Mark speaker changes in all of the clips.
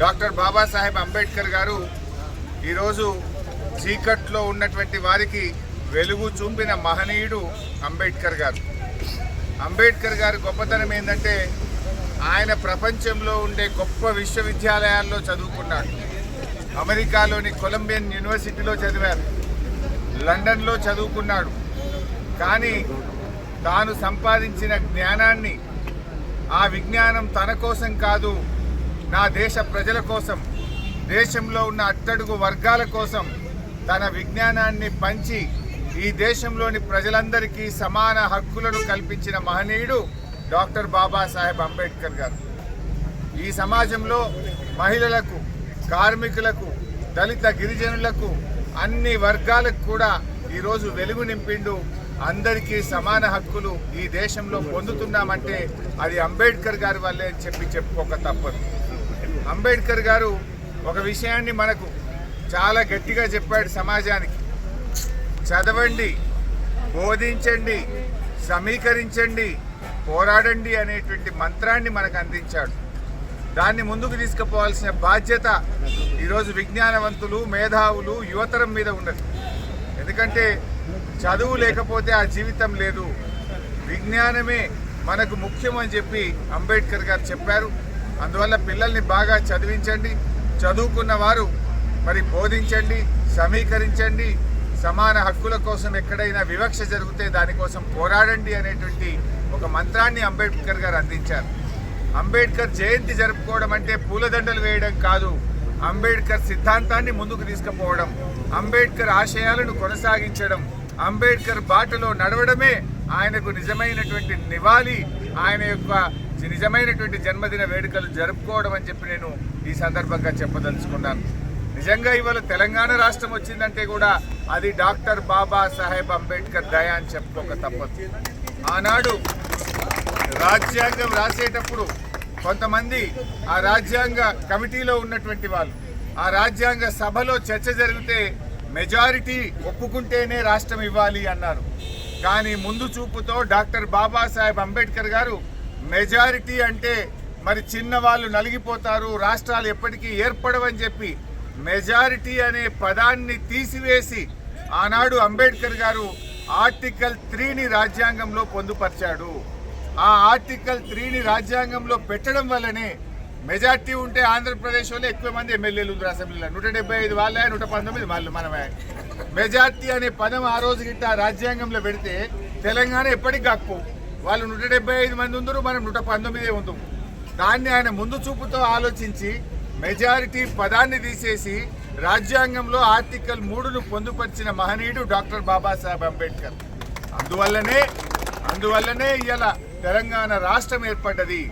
Speaker 1: Doctor Babasaheb Ambedkar గారు ఈరోజు చీకట్లో ఉన్నటువంటి వారికి వెలుగు చూపిన మహనీయుడు అంబేద్కర్ గారు. అంబేద్కర్ గారి గొప్పతనం ఏంటంటే ఆయన ప్రపంచంలో ఉండే గొప్ప విశ్వవిద్యాలయాల్లో చదువుకున్నాడు. అమెరికాలోని కొలంబియన్ యూనివర్సిటీలో చదివారు, లండన్లో చదువుకున్నాడు. కానీ తాను సంపాదించిన జ్ఞానాన్ని, ఆ విజ్ఞానం తన కోసం కాదు, నా దేశ ప్రజల కోసం, దేశంలో ఉన్న అట్టడుగు వర్గాల కోసం తన విజ్ఞానాన్ని పంచి ఈ దేశంలోని ప్రజలందరికీ సమాన హక్కులను కల్పించిన మహనీయుడు డాక్టర్ బాబాసాహెబ్ అంబేద్కర్ గారు. ఈ సమాజంలో మహిళలకు, కార్మికులకు, దళిత గిరిజనులకు, అన్ని వర్గాలకు కూడా ఈరోజు వెలుగు నింపిండు. అందరికీ సమాన హక్కులు ఈ దేశంలో పొందుతున్నామంటే అది అంబేద్కర్ గారి వల్లే అని చెప్పుకోక తప్పదు. అంబేద్కర్ గారు ఒక విషయాన్ని మనకు చాలా గట్టిగా చెప్పాడు సమాజానికి. చదవండి, బోధించండి, సమీకరించండి, పోరాడండి అనేటువంటి మంత్రాన్ని మనకు అందించాడు. దాన్ని ముందుకు తీసుకుపోవాల్సిన బాధ్యత ఈరోజు విజ్ఞానవంతులు, మేధావులు, యువతరం మీద ఉన్నది. ఎందుకంటే చదువు లేకపోతే ఆ జీవితం లేదు, విజ్ఞానమే మనకు ముఖ్యం అని చెప్పి అంబేద్కర్ గారు చెప్పారు. అందువల్ల పిల్లల్ని బాగా చదివించండి, చదువుకున్న వారు మరి బోధించండి, సమీకరించండి, సమాన హక్కుల కోసం ఎక్కడైనా వివక్ష జరిగితే దానికోసం పోరాడండి అనేటువంటి ఒక మంత్రాన్ని అంబేద్కర్ గారు అందించారు. అంబేద్కర్ జయంతి జరుపుకోవడం అంటే పూలదండలు వేయడం కాదు, అంబేద్కర్ సిద్ధాంతాన్ని ముందుకు తీసుకుపోవడం, అంబేద్కర్ ఆశయాలను కొనసాగించడం, అంబేద్కర్ బాటలో నడవడమే ఆయనకు నిజమైనటువంటి నివాళి, ఆయన యొక్క నిజమైనటువంటి జన్మదిన వేడుకలు జరుపుకోవడం అని చెప్పి నేను ఈ సందర్భంగా చెప్పదలుచుకున్నాను. నిజంగా ఇవాళ తెలంగాణ రాష్ట్రం వచ్చిందంటే కూడా అది డాక్టర్ బాబాసాహెబ్ అంబేద్కర్ దయ అని చెప్పుకోక తప్పదు. ఆనాడు రాజ్యాంగం రాసేటప్పుడు కొంతమంది ఆ రాజ్యాంగ కమిటీలో ఉన్నటువంటి వాళ్ళు, ఆ రాజ్యాంగ సభలో చర్చ జరిగితే మెజారిటీ ఒప్పుకుంటేనే రాష్ట్రం ఇవ్వాలి అన్నారు. కానీ ముందు చూపుతో డాక్టర్ బాబాసాహెబ్ అంబేద్కర్ గారు మెజారిటీ అంటే మరి చిన్న వాళ్ళు నలిగిపోతారు, రాష్ట్రాలు ఎప్పటికీ ఏర్పడవని చెప్పి మెజారిటీ అనే పదాన్ని తీసివేసి ఆనాడు అంబేద్కర్ గారు ఆర్టికల్ 3ని రాజ్యాంగంలో పొందుపరిచాడు. ఆ ఆర్టికల్ 3ని రాజ్యాంగంలో పెట్టడం వల్లనే మెజార్టీ ఉంటే ఆంధ్రప్రదేశ్లో ఎక్కువ మంది ఎమ్మెల్యేలు ఉన్నారు అసెంబ్లీలో, 175 వాళ్ళే, 119 వాళ్ళు మనమే. మెజార్టీ అనే పదం ఆ రోజు గిట్ట రాజ్యాంగంలో పెడితే తెలంగాణ ఎప్పటికి కాకపో, వాళ్ళు 175 మంది ఉందరు, మనం 119 ఉందాం. దాన్ని ఆయన ముందు చూపుతో ఆలోచించి మెజారిటీ పదాన్ని తీసేసి రాజ్యాంగంలో ఆర్టికల్ 3ను పొందుపరిచిన మహనీయుడు డాక్టర్ బాబాసాహెబ్ అంబేద్కర్. అందువల్లనే ఇవాళ తెలంగాణ రాష్ట్రం ఏర్పడ్డది.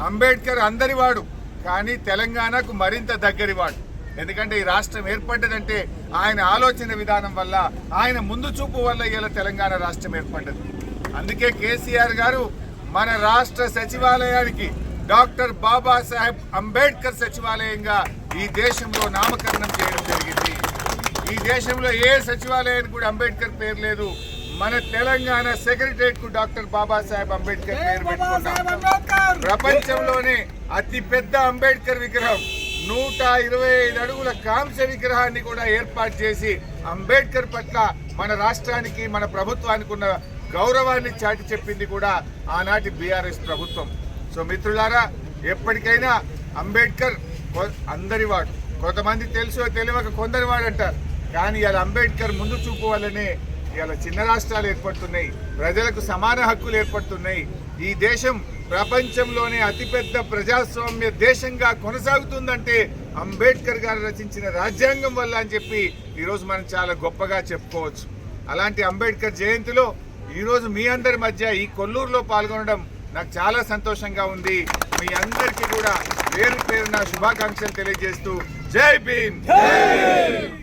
Speaker 1: అంబేద్కర్ అందరివాడు, కానీ తెలంగాణకు మరింత దగ్గరివాడు. ఎందుకంటే ఈ రాష్ట్రం ఏర్పడ్డదంటే ఆయన ఆలోచన విధానం వల్ల, ఆయన ముందు చూపు వల్ల ఇలా తెలంగాణ రాష్ట్రం ఏర్పడ్డది. అందుకే కేసీఆర్ గారు మన రాష్ట్ర సచివాలయానికి డాక్టర్ బాబాసాహెబ్ అంబేద్కర్ సచివాలయంగా ఈ దేశంలో నామకరణం చేయడం జరిగింది. ఈ దేశంలో ఏ సచివాలయానికి కూడా అంబేద్కర్ పేరు లేదు. మన తెలంగాణ సెక్రటరియట్ కు డాక్టర్ బాబాసాహెబ్ అంబేద్కర్ పేరు పెట్టుకున్నాం. ప్రపంచంలోనే అతి పెద్ద అంబేద్కర్ విగ్రహం 125 అడుగుల కాంస్య విగ్రహాన్ని కూడా ఏర్పాటు చేసి అంబేద్కర్ పట్ల మన రాష్ట్రానికి, మన ప్రభుత్వానికి ఉన్న గౌరవాన్ని చాటి చెప్పింది కూడా ఆనాటి బీఆర్ఎస్ ప్రభుత్వం. సో మిత్రులారా, ఎప్పటికైనా అంబేద్కర్ అందరివాడు. కొంతమంది తెలుసో తెలియక కొందరివాడు అంటారు, కానీ ఇలా అంబేద్కర్ ముందు చూపు వల్లనే ఇలా చిన్న రాష్ట్రాలు ఏర్పడుతున్నాయి, ప్రజలకు సమాన హక్కులు ఏర్పడుతున్నాయి. ఈ దేశం ప్రపంచంలోనే అతిపెద్ద ప్రజాస్వామ్య దేశంగా కొనసాగుతుందంటే అంబేద్కర్ గారు రచించిన రాజ్యాంగం వల్ల అని చెప్పి ఈరోజు మనం చాలా గొప్పగా చెప్పుకోవచ్చు. అలాంటి అంబేద్కర్ జయంతిలో ఈరోజు మీ అందరి మధ్య ఈ కొల్లూరులో పాల్గొనడం నాకు చాలా సంతోషంగా ఉంది. మీ అందరికీ కూడా పేరు పేరున శుభాకాంక్షలు తెలియజేస్తూ జై భీమ్.